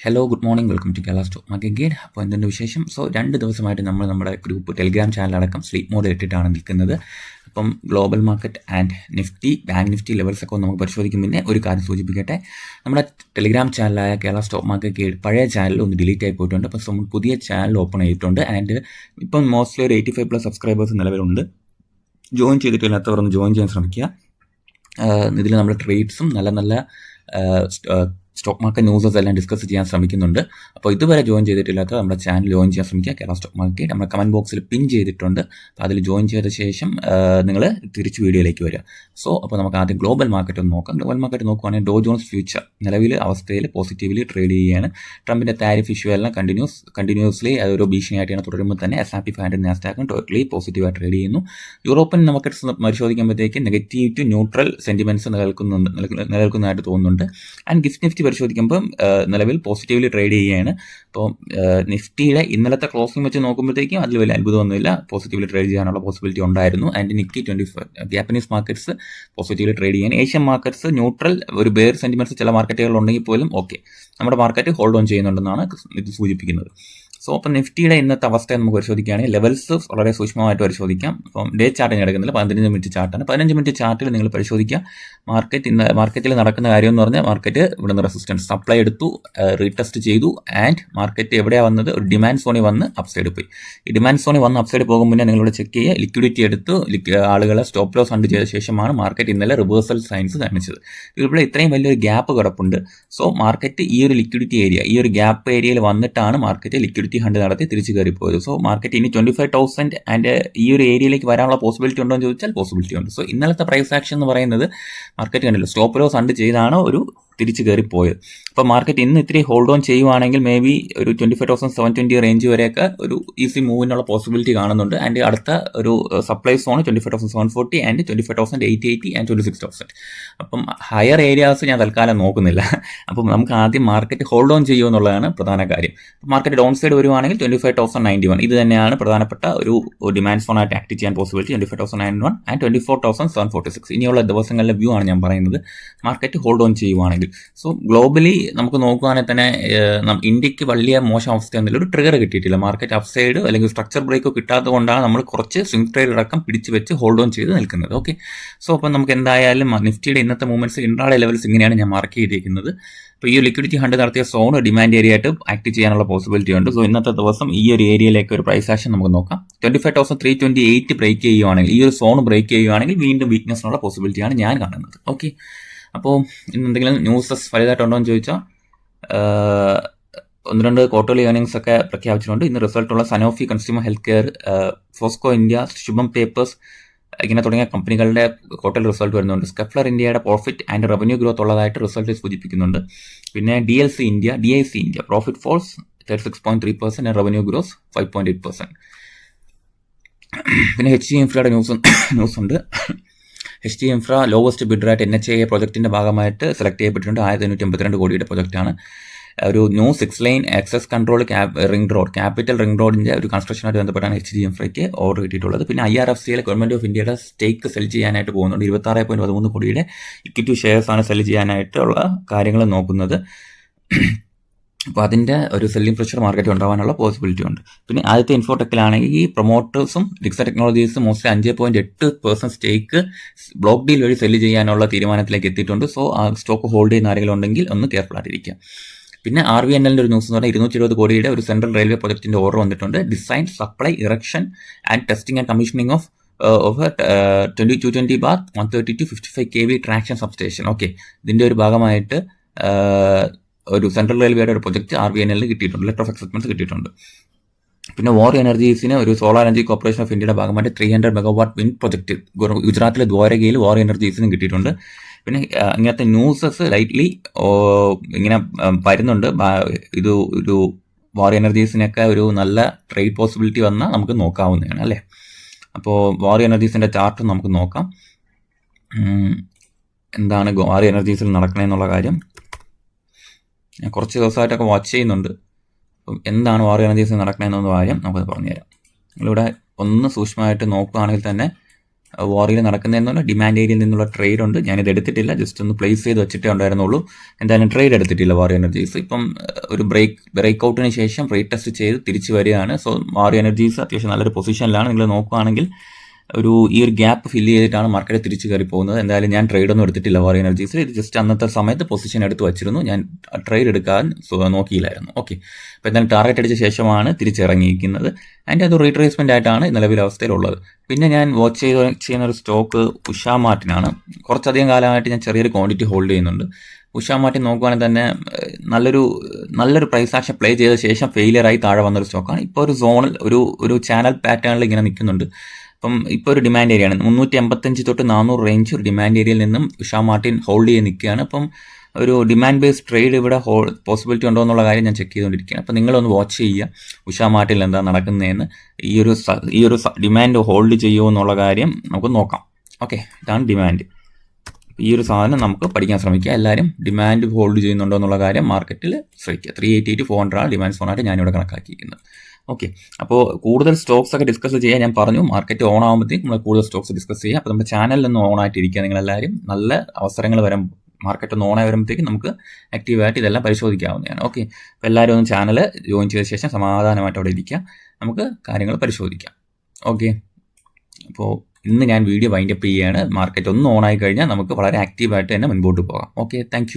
Hello good morning welcome to Kerala stock market guide. അപ്പോൾ എന്തുണ്ട് വിശേഷം? സോ 2 ദിവസമായിട്ട് നമ്മൾ നമ്മുടെ ഗ്രൂപ്പ് ടെലിഗ്രാം ചാനലടക്കം സ്ലീപ്പ് മോഡ് ഇട്ടിട്ടാണ് നിൽക്കുന്നത്. അപ്പം global market and Nifty bank Nifty ലെവൽസൊക്കെ ഒന്ന് നമുക്ക് പരിശോധിക്കും. പിന്നെ ഒരു കാര്യം സൂചിപ്പിക്കട്ടെ, നമ്മുടെ ടെലിഗ്രാം ചാനലായ കേരള സ്റ്റോക്ക് മാർക്കറ്റ് ഗൈഡ് പഴയ ചാനൽ ഒന്ന് ഡിലീറ്റ് ആയി പോയിട്ടുണ്ട്. അപ്പോൾ നമ്മൾ പുതിയ ചാനൽ ഓപ്പൺ ചെയ്തിട്ടുണ്ട്. ആൻഡ് ഇപ്പം മോസ്റ്റ്ലി ഒരു 85+ സബ്സ്ക്രൈബേഴ്സ് നിലവിലുണ്ട്. ജോയിൻ ചെയ്തിട്ടില്ലാത്തവർ ഒന്ന് ജോയിൻ ചെയ്യാൻ ശ്രമിക്കുക. ഇതിൽ നമ്മൾ ട്രേഡ്സും നല്ല സ്റ്റോക്ക് മാർക്കറ്റ് ന്യൂസസ് എല്ലാം ഡിസ്കസ് ചെയ്യാൻ ശ്രമിക്കുന്നുണ്ട്. അപ്പോൾ ഇതുവരെ ജോയിൻ ചെയ്തിട്ടില്ലാത്ത നമ്മുടെ ചാനൽ ജോയിൻ ചെയ്യാൻ ശ്രമിക്കുക. കേരള സ്റ്റോക്ക് മാർക്കറ്റ് നമ്മുടെ കമൻറ്റ് ബോക്സിൽ പിൻ ചെയ്തിട്ടുണ്ട്. അപ്പോൾ അതിൽ ജോയിൻ ചെയ്ത ശേഷം നിങ്ങൾ തിരിച്ച് വീഡിയോയിലേക്ക് വരിക. സോ അപ്പോൾ നമുക്ക് ആദ്യം ഗ്ലോബൽ മാർക്കറ്റ് ഒന്ന് നോക്കാം. ഗ്ലോബൽ മാർക്കറ്റ് നോക്കുവാണെങ്കിൽ ഡോ ജോൺസ് ഫ്യൂച്ചർ നിലവിൽ അവസ്ഥയിൽ പോസിറ്റീവ്ലി ട്രേഡ് ചെയ്യുകയാണ്. ട്രംപിൻ്റെ താരിഫ് ഇഷ്യൂ എല്ലാം കണ്ടിന്യൂസ്ലി അതൊരു ഭീഷണിയായിട്ടാണ് തുടരുമ്പോൾ തന്നെ S&P 500 നാസ്ഡാക്കും ടോട്ടലി പോസിറ്റീവായി ട്രേഡ് ചെയ്യുന്നു. യൂറോപ്യൻ മാർക്കറ്റ്സ് പരിശോധിക്കുമ്പോഴത്തേക്ക് നെഗറ്റീവ് ടു ന്യൂട്രൽ സെൻറ്റിമെൻറ്റ്സ് നിലനിൽക്കുന്നതായിട്ട് തോന്നുന്നുണ്ട്. ആൻഡ് ഗിഫ്റ്റ് നിഫ്റ്റി പരിശോധിക്കുമ്പോൾ നിലവിൽ പോസിറ്റീവ്ലി ട്രേഡ് ചെയ്യുകയാണ്. അപ്പോൾ നിഫ്റ്റിയുടെ ഇന്നലത്തെ ക്ലോസിംഗ് വെച്ച് നോക്കുമ്പോഴത്തേക്കും അതിൽ വലിയ അത്ഭുതമൊന്നുമില്ല, പോസിറ്റീവ്ലി ട്രേഡ് ചെയ്യാനുള്ള പോസിബിലിറ്റി ഉണ്ടായിരുന്നു. And Nifty 25 Japanese markets positively trade ചെയ്യാൻ, ഏഷ്യൻ മാർക്കറ്റ്സ് ന്യൂട്രൽ ഒരു ബെയർ സെൻറ്റിമെൻറ്റ്സ് ചില മാർക്കറ്റുകളുണ്ടെങ്കിൽ പോലും ഓക്കെ നമ്മുടെ മാർക്കറ്റ് ഹോൾഡ് ഓൺ ചെയ്യുന്നുണ്ടെന്നാണ് ഇത് സൂചിപ്പിക്കുന്നത്. സോ അപ്പം നിഫ്റ്റിയുടെ ഇന്നത്തെ അവസ്ഥയെ നമുക്ക് പരിശോധിക്കുകയാണെങ്കിൽ ലെവൽസ് വളരെ സൂക്ഷ്മമായിട്ട് പരിശോധിക്കാം. അപ്പം ഡേ ചാർട്ട് എടുക്കുന്നില്ല, 15 മിനിറ്റ് ചാർട്ടാണ്. 15 മിനിറ്റ് ചാർട്ടിൽ നിങ്ങൾ പരിശോധിക്കുക. മാർക്കറ്റിൽ നടക്കുന്ന കാര്യം എന്ന് പറഞ്ഞാൽ മാർക്കറ്റ് ഇവിടുന്ന് റെസിസ്റ്റൻസ് സപ്ലൈ എടുത്തു, റീടെസ്റ്റ് ചെയ്തു. ആൻഡ് മാർക്കറ്റ് എവിടെയാണ് വന്നത്? ഒരു ഡിമാൻഡ് സോണിൽ വന്ന് അപ്സൈഡ് പോയി. ഈ ഡിമാൻഡ് സോണിൽ വന്ന് അപ്സൈഡ് പോകും മുന്നേ നിങ്ങളിവിടെ ചെക്ക് ചെയ്യുക. ലിക്വിഡിറ്റി എടുത്ത് ആളുകളെ സ്റ്റോപ്പ് ലോസ് അണ്ട് ചെയ്ത ശേഷമാണ് മാർക്കറ്റ് ഇന്നലെ റിവേഴ്സൽ സൈൻസ് കാണിച്ചത്. ഇവിടെ ഇത്രയും വലിയൊരു ഗ്യാപ്പ് കിടപ്പുണ്ട്. സോ മാർക്കറ്റ് ഈ ഒരു ലിക്വിഡിറ്റി ഏരിയ, ഈ ഒരു ഗ്യാപ്പ് ഏരിയയിൽ വന്നിട്ടാണ് മാർക്കറ്റ് ലിക്വിഡിറ്റി ഹണ്ട് നടത്തി തിരിച്ചു കയറിപ്പോയത്. സോ മാർക്കറ്റ് ഇനി 25,000 ആൻഡ് ഈ ഒരു ഏരിയയിലേക്ക് വരാനുള്ള പോസിബിലിറ്റി ഉണ്ടോ എന്ന് ചോദിച്ചാൽ പോസിബിലിറ്റി ഉണ്ട്. സോ ഇന്നലത്തെ പ്രൈസ് ആക്ഷൻ എന്ന് പറയുന്നത് മാർക്കറ്റ് കണ്ടില്ല, സ്റ്റോപ്പ് ലോസ് അണ്ട് ചെയ്താണ് ഒരു തിരിച്ചു കയറിപ്പോയത്. അപ്പോൾ മാർക്കറ്റ് ഇന്ന് ഇത്തിരി ഹോൾഡ് ഓൺ ചെയ്യുവാണെങ്കിൽ മേ ബി ഒരു 25,720 റേഞ്ച് വരെയൊക്കെ ഒരു ഈസി മൂവിനുള്ള പോസിബിലിറ്റി കാണുന്നുണ്ട്. ആൻഡ് അടുത്ത ഒരു സപ്ലൈ സോൺ 25,740 ആൻഡ് 25,880 ആൻഡ് 26,000. അപ്പം ഹയർ ഏരിയാസ് ഞാൻ തൽക്കാലം നോക്കുന്നില്ല. അപ്പം നമുക്ക് ആദ്യം മാർക്കറ്റ് ഹോൾഡ് ഓൺ ചെയ്യുമോ എന്നുള്ളതാണ് പ്രധാന കാര്യം. മാർക്കറ്റ് ഡൗൺ സൈഡ് വരുവാണെങ്കിൽ 25,091 ഇത് തന്നെയാണ് പ്രധാനപ്പെട്ട ഒരു ഡിമാൻഡ് സോണായിട്ട് ആക്ട് ചെയ്യാൻ പോസിബിലിറ്റി. 25,091 ആൻഡ് 24,746 ഇനിയുള്ള ദിവസങ്ങളിലെ വ്യൂ ആണ് ഞാൻ പറയുന്നത്. മാർക്കറ്റ് ഹോൾഡ് ഓൺ ചെയ്യുവാണെങ്കിൽ സോ ഗ്ലോബലി നമുക്ക് നോക്കുകയാണെങ്കിൽ തന്നെ ഇന്ത്യക്ക് വലിയ മോശം അവസ്ഥയൊന്നുമില്ല, ഒരു ട്രിഗർ കിട്ടിയിട്ടില്ല. മാർക്കറ്റ് അപ്സൈഡ് അല്ലെങ്കിൽ സ്ട്രക്ചർ ബ്രേക്കോ കിട്ടാത്തത് കൊണ്ടാണ് നമ്മൾ കുറച്ച് സ്വിംഗ് ട്രേഡ് അടക്കം പിടിച്ച് വെച്ച് ഹോൾഡ് ഓൺ ചെയ്ത് നിൽക്കുന്നത്. ഓക്കെ, സോ അപ്പം നമുക്ക് എന്തായാലും നിഫ്റ്റിയുടെ ഇന്നത്തെ മൂവ്മെന്റ്സ് ഇൻട്രാഡേ ലെവൽസ് ഇങ്ങനെയാണ് ഞാൻ മാർക്ക് ചെയ്തിരിക്കുന്നത്. അപ്പോൾ ഈ ലിക്വിഡിറ്റി ഹണ്ട് നടത്തിയ സോൺ ഡിമാൻഡ് ഏരിയ ആയിട്ട് ആക്ട് ചെയ്യാനുള്ള പോസിബിലിറ്റി ഉണ്ട്. സോ ഇന്നത്തെ ദിവസം ഈ ഒരു ഏരിയയിലേക്ക് ഒരു പ്രൈസ് ആക്ഷൻ നമുക്ക് നോക്കാം. 25,328 ബ്രേക്ക് ചെയ്യുവാണെങ്കിൽ, ഈ ഒരു സോൺ ബ്രേക്ക് ചെയ്യുവാണെങ്കിൽ വീണ്ടും വീക്ക്നെസ്സിനുള്ള പോസിബിലിറ്റിയാണ് ഞാൻ കാണുന്നത്. ഓക്കെ, അപ്പോൾ ഇന്ന് എന്തെങ്കിലും ന്യൂസസ് വലുതായിട്ടുണ്ടോ എന്ന് ചോദിച്ചാൽ 1-2 ക്വാർട്ടർലി ഏർണിംഗ്സ് ഒക്കെ പ്രഖ്യാപിച്ചിട്ടുണ്ട്. ഇന്ന് റിസൾട്ടുള്ള Sanofi consumer health care, Foseco India, Shubham papers ഇങ്ങനെ തുടങ്ങിയ കമ്പനികളുടെ ക്വാർട്ടർലി റിസൾട്ട് വരുന്നുണ്ട്. സ്കെഫ്ലർ ഇന്ത്യയുടെ പ്രോഫിറ്റ് ആൻഡ് റവന്യൂ ഗ്രോത്ത് ഉള്ളതായിട്ട് റിസൾട്ട് സൂചിപ്പിക്കുന്നുണ്ട്. പിന്നെ DIC India profit falls 36.3% and revenue growth 5.8%. പിന്നെ HG ഇൻഫ്രയുടെ ന്യൂസ് ഉണ്ട്. HG ഇൻഫ്ര ലോവസ്റ്റ് ബിഡറായിട്ട് NHAA പ്രോജക്റ്റിൻ്റെ ഭാഗമായിട്ട് സെലക്ട് ചെയ്യപ്പെട്ടിട്ടുണ്ട്. 1582 കോടിയുടെ പ്രൊജക്റ്റാണ്. ഒരു new 6 line access control capital ring റോഡിൻ്റെ ഒരു കൺസ്ട്രക്ഷനായിട്ട് ബന്ധപ്പെട്ടാണ് HG ഇൻഫ്രയ്ക്ക് ഓർഡർ കിട്ടിയിട്ടുള്ളത്. പിന്നെ IRFCയിൽ ഗവൺമെൻറ് ഓഫ് ഇന്ത്യയുടെ സ്റ്റേക്ക് സെൽ ചെയ്യാനായിട്ട് പോകുന്നുണ്ട്. 26.13 കോടിയുടെ ഇക്വിറ്റി ഷെയർസാണ് സെൽ ചെയ്യാനായിട്ടുള്ള കാര്യങ്ങൾ നോക്കുന്നത്. അപ്പോൾ അതിൻ്റെ ഒരു സെല്ലിംഗ് പ്രഷർ മാർക്കറ്റ് ഉണ്ടാകാനുള്ള പോസിബിലിറ്റി ഉണ്ട്. പിന്നെ ആദ്യത്തെ ഇൻഫോടെക്കിലാണെങ്കിൽ ഈ പ്രൊമോട്ടേഴ്സും ഡിക്സ ടെക്നോളജീസും മോസ്റ്റ്ലി 5.8% സ്റ്റേക്ക് ബ്ലോക്ക് ഡീൽ വഴി സെല്ല് ചെയ്യാനുള്ള തീരുമാനത്തിലേക്ക് എത്തിയിട്ടുണ്ട്. സോ ആ സ്റ്റോക്ക് ഹോൾഡ് ചെയ്യുന്ന ആരെങ്കിലും ഉണ്ടെങ്കിൽ ഒന്ന് കെയർഫുൾ ആയിട്ടിരിക്കുക. പിന്നെ RVNLൻ്റെ ഒരു ന്യൂസ് എന്ന് പറഞ്ഞാൽ 220 കോടിയുടെ ഒരു സെൻട്രൽ റെയിൽവേ പ്രൊജക്റ്റിൻ്റെ ഓർഡർ വന്നിട്ടുണ്ട്. Design, supply, erection and testing and commissioning of 220/130 to 55 kV traction substation. Okay, ഇതിൻ്റെ ഒരു ഭാഗമായിട്ട് ഒരു സെൻട്രൽ റെയിൽവേയുടെ ഒരു പ്രൊജക്റ്റ് RVNL കിട്ടിയിട്ടുണ്ട്, ലെറ്റർ ഓഫ് അക്സെപ്റ്റൻസ് കിട്ടിയിട്ടുണ്ട്. പിന്നെ വാർ എനർജീസിന് ഒരു സോളാർ എനർജി കോർപ്പറേഷൻ ഓഫ് ഇന്ത്യയുടെ ഭാഗമായിട്ട് 300 മെഗാവാട്ട് വിൻഡ് പ്രൊജക്റ്റ് ഗുജറാത്തിലെ ദ്വാരകയിൽ വാർ എനർജീസിനും കിട്ടിയിട്ടുണ്ട്. പിന്നെ ഇങ്ങനത്തെ ന്യൂസസ് ലൈറ്റ്ലി ഇങ്ങനെ വരുന്നുണ്ട്. ഇത് ഒരു വാർ എനർജീസിനൊക്കെ ഒരു നല്ല ട്രേഡ് പോസിബിലിറ്റി വന്നാൽ നമുക്ക് നോക്കാവുന്നതാണ് അല്ലേ. അപ്പോൾ വാർ എനർജീസിൻ്റെ ചാർട്ട് നമുക്ക് നോക്കാം. എന്താണ് വാർ എനർജീസിൽ നടക്കണമെന്നുള്ള കാര്യം ഞാൻ കുറച്ച് ദിവസമായിട്ടൊക്കെ വാച്ച് ചെയ്യുന്നുണ്ട്. അപ്പം എന്താണ് വാർ എനർജീസിൽ നടക്കണമെന്നുള്ള കാര്യം നമുക്കത് പറഞ്ഞുതരാം. നിങ്ങളിവിടെ ഒന്ന് സൂക്ഷ്മമായിട്ട് നോക്കുകയാണെങ്കിൽ തന്നെ വാറിൽ നടക്കുന്നതെന്നുള്ള ഡിമാൻഡ് ഏരിയയിൽ നിന്നുള്ള ട്രേഡ് ഉണ്ട്. ഞാനിത് എടുത്തിട്ടില്ല, ജസ്റ്റ് ഒന്ന് പ്ലേസ് ചെയ്ത് വെച്ചിട്ടേ ഉണ്ടായിരുന്നുള്ളൂ. എന്തായാലും ട്രേഡ് എടുത്തിട്ടില്ല വാറി എനർജീസ്. ഇപ്പം ഒരു ബ്രേക്ക് ഔട്ടിന് ശേഷം റീടെസ്റ്റ് ചെയ്ത് തിരിച്ച് വരികയാണ്. സോ വാറി എനർജീസ് അത്യാവശ്യം നല്ലൊരു പൊസിഷനിലാണ്. നിങ്ങൾ നോക്കുകയാണെങ്കിൽ ഈ ഒരു ഗ്യാപ്പ് ഫില്ല് ചെയ്തിട്ടാണ് മാർക്കറ്റ് തിരിച്ച് കയറി പോകുന്നത്. എന്തായാലും ഞാൻ ട്രേഡ് ഒന്നും എടുത്തിട്ടില്ല വാറി എനർജീസിൽ. ഇത് ജസ്റ്റ് അന്നത്തെ സമയത്ത് പൊസിഷൻ എടുത്ത് വെച്ചിരുന്നു, ഞാൻ ട്രേഡ് എടുക്കാൻ നോക്കിയില്ലായിരുന്നു. ഓക്കെ, അപ്പോൾ എന്തായാലും ടാർഗറ്റ് അടിച്ച ശേഷമാണ് തിരിച്ചിറങ്ങിയിരിക്കുന്നത്. അതിൻ്റെ അത് റീട്രേസ്മെൻ്റ് ആയിട്ടാണ് നിലവിലെ അവസ്ഥയിലുള്ളത്. പിന്നെ ഞാൻ വാച്ച് ചെയ്യുന്ന ഒരു സ്റ്റോക്ക് ഉഷാ മാർട്ടിനാണ്. കുറച്ചധികം കാലമായിട്ട് ഞാൻ ചെറിയൊരു ക്വാണ്ടിറ്റി ഹോൾഡ് ചെയ്യുന്നുണ്ട്. ഉഷാ മാർട്ടിൻ നോക്കുവാണെങ്കിൽ തന്നെ നല്ലൊരു പ്രൈസ് ആക്ഷൻ പ്ലേ ചെയ്ത ശേഷം ഫെയിലിയറായി താഴെ വന്നൊരു സ്റ്റോക്കാണ്. ഇപ്പോൾ ഒരു സോണിൽ ഒരു ചാനൽ പാറ്റേണിൽ ഇങ്ങനെ നിൽക്കുന്നുണ്ട്. അപ്പം ഇപ്പോൾ ഒരു ഡിമാൻഡ് ഏരിയയാണ് 385 തൊട്ട് 400 റേഞ്ച് ഒരു ഡിമാൻഡ് ഏരിയയിൽ നിന്നും ഉഷാ മാർട്ടിൻ ഹോൾഡ് ചെയ്ത് നിൽക്കുകയാണ്. അപ്പം ഒരു ഡിമാൻഡ് ബേസ്ഡ് ട്രേഡ് ഇവിടെ പോസിബിലിറ്റി ഉണ്ടോ എന്നുള്ള കാര്യം ഞാൻ ചെക്ക് ചെയ്തുകൊണ്ടിരിക്കുകയാണ്. അപ്പോൾ നിങ്ങളൊന്ന് വാച്ച് ചെയ്യുക ഉഷാ മാർട്ടിൽ എന്താ നടക്കുന്നതെന്ന്. ഈ ഒരു ഡിമാൻഡ് ഹോൾഡ് ചെയ്യുമോ എന്നുള്ള കാര്യം നമുക്ക് നോക്കാം. ഓക്കെ, ഇതാണ് ഡിമാൻഡ്. ഈ ഒരു സാധനം നമുക്ക് പഠിക്കാൻ ശ്രമിക്കുക. എല്ലാവരും ഡിമാൻഡ് ഹോൾഡ് ചെയ്യുന്നുണ്ടോ എന്നുള്ള കാര്യം മാർക്കറ്റിൽ ശ്രമിക്കുക. 380 to 400 ആണ് ഡിമാൻഡ് സോണായിട്ട് ഞാനിവിടെ കണക്കാക്കിയിരിക്കുന്നത്. ഓക്കെ, അപ്പോൾ കൂടുതൽ സ്റ്റോക്സ് ഒക്കെ ഡിസ്കസ് ചെയ്യാൻ ഞാൻ പറഞ്ഞു. മാർക്കറ്റ് ഓൺ ആകുമ്പോഴത്തേക്കും നമ്മൾ കൂടുതൽ സ്റ്റോക്സ് ഡിസ്കസ് ചെയ്യുക. അപ്പോൾ നമ്മുടെ ചാനലിലൊന്ന് ഓൺ ആയിട്ടിരിക്കുക നിങ്ങളെല്ലാവരും. നല്ല അവസരങ്ങൾ വരാൻ മാർക്കറ്റ് ഒന്ന് ഓൺ ആയി വരുമ്പോഴത്തേക്കും നമുക്ക് ആക്റ്റീവായിട്ട് ഇതെല്ലാം പരിശോധിക്കാവുന്നതാണ്. ഓക്കെ, അപ്പോൾ എല്ലാവരും ഒന്ന് ചാനൽ ജോയിൻ ചെയ്ത ശേഷം സമാധാനമായിട്ട് അവിടെ ഇരിക്കുക, നമുക്ക് കാര്യങ്ങൾ പരിശോധിക്കാം. ഓക്കെ, അപ്പോൾ ഇന്ന് ഞാൻ വീഡിയോ വൈൻഡപ്പ് ചെയ്യുകയാണ്. മാർക്കറ്റ് ഒന്ന് ഓൺ ആയി കഴിഞ്ഞാൽ നമുക്ക് വളരെ ആക്റ്റീവായിട്ട് തന്നെ മുൻപോട്ട് പോകാം. Okay, thank